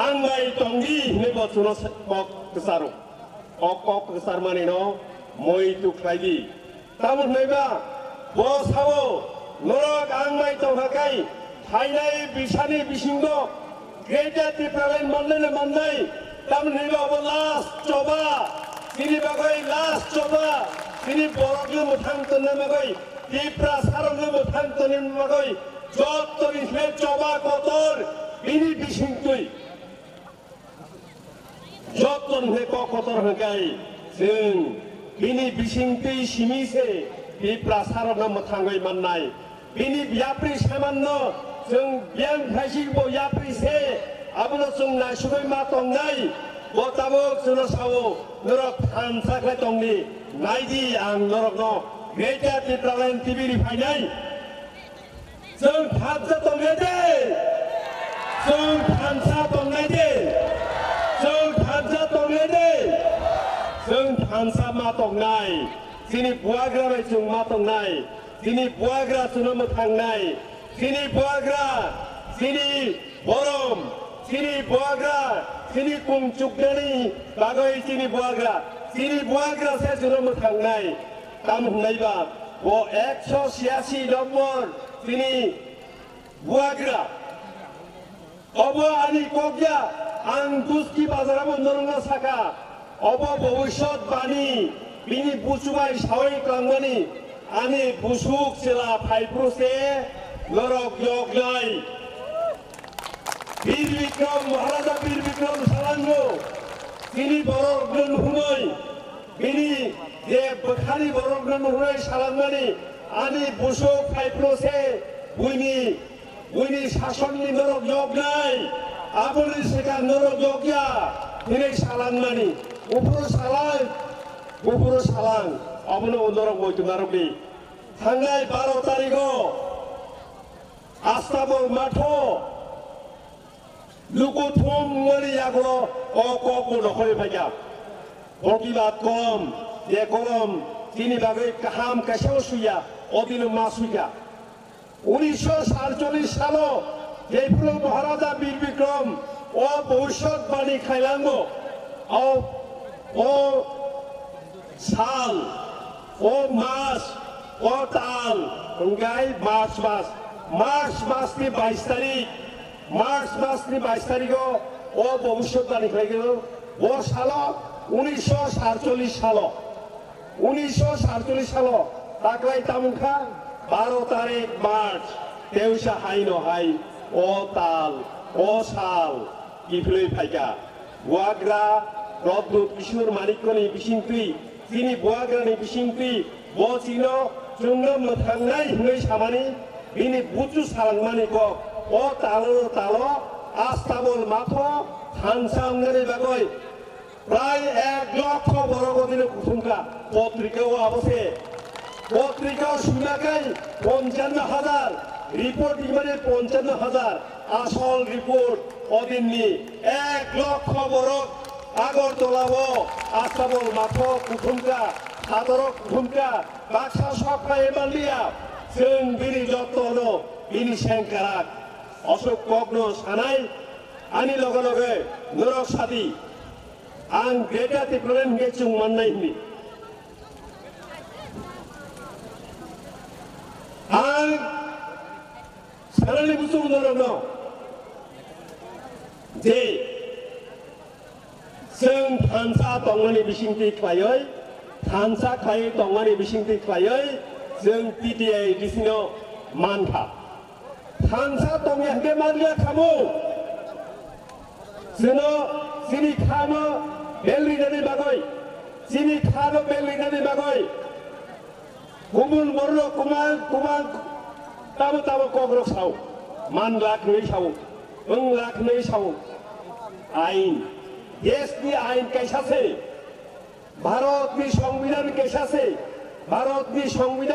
angmai tonggi ne bo suno kok kesaru kok kesar mani no moi tu klaidi tamun neba bo sawo norok angmai tonghakai thainai bisani bisingdo geja tipralen manne mandai tamun neba bo last coba sini bagai last coba sini boroglu muthang tonne bagai tipra saroglu muthang tonne bagai jot tori he coba kotor ini bisingtui jotton he kotor hakai sing ini bisingtui simise tipra saroglu muthangoi mannai ini biapri samanno jeng biang phasi bo yapri se abono jeng nasugoi ma tongnai bo tabok jono sawo norok thansaklai tongni naidi ang norokno geja tipralen tibiri phainai jeng thansa tongnai de jeng thansa tongnai de jeng thansa tongnai de jeng thansa ma tongnai sini buagra bai jeng ma tongnai sini buagra jono mo thangnai sini buagra sini borom sini buagra sini kumcukdani bagai sini buagra se jono mo thangnai tam hunaiba bo 186 number sini buagra obo ani kokya ang guski bazarabo norongna saka obo bhobishot bani bini busubai sawai klangmani ani busuk sela phaipro-se norok yognai বীর বিক্রম মহারাজা বীর বিক্রম সালাঙ্গো তিনি বরগ্ন হুনই বিনি যে বখানি বরগ্ন হুনই সালাঙ্গানি আনি বুসুক ফাইপ্রোসে বুইনি শাসননি নরক যোগনাই আবলি সেকা নরক যোগিয়া তিনি সালাঙ্গানি উপর সালাং অবনো নরক বইতু Naruvi থাঙ্গাই 12 তারিখও আস্তাবল মাঠো luku thum ngari agro ko nokhoi phaiya bokibat kom ye kolom tini bagai kaham kasau suya odin masuya 1947 সালো জয়পুর মহারাজা বীর বিক্রম ও ভবিষ্যৎ বাণী খাইলাঙ্গো ও সাল ও মাস ও তাল গাই মার্চ মাস ni 22 তারিখ মার্চ মাস ni 22 তারিখও ও ভবিষ্যৎবাণী হয়ে গেল ও সাল 1947 সাল তাকলাই তামুখা 12 তারিখ মার্চ তেউসা হাইনো হাই ও তাল ও সাল কিফলই ফাইকা বুয়াগ্রা রদ্দুত কিশোর মানিকনি বিসিংতুই তিনি বুয়াগ্রানি বিসিংতুই ব চিনো জুংনম থাংনাই হুই সামানি বিনি বুচু সালাংমানি ক ও তালো আস্তাবল মাথো থানসাংগানি বাগৈ প্রায় 1 লক্ষ বড়গদিনে কুসুমকা পত্রিকাও অবসে পত্রিকাও শুনাকাই 55,000 রিপোর্ট ইমানে 55,000 আসল রিপোর্ট অদিননি 1 লক্ষ বড় আগরতলাও আস্তাবল মাথো কুসুমকা সাদর কুসুমকা বাক্সা সফা এমালিয়া जों बिनि जत्न बिनि सेंकाराक अशोक कग्न सानाय आनि लगे लगे नरक सादि आं गेटा तिप्रेन गेचुं माननाय हिनि आं सारानि बुसुं नरकनो जे जों थानसा दंनानि बिसिंथि खायै थानसा खायै दंनानि बिसिंथि खायै जों पिटिआइ दिसिनो मानखा थानसा दंया के मानलिया खामु जोनो सिनि खानो बेलरिनानि बागै सिनि खानो बेलरिनानि बागै गुबुन बरनो कुमान ताबो कग्र साव मान लाख नै साव ओं लाख नै साव आइन देशनि आइन कैसासे भारतनि संविधान कैसासे भारतनि संविधान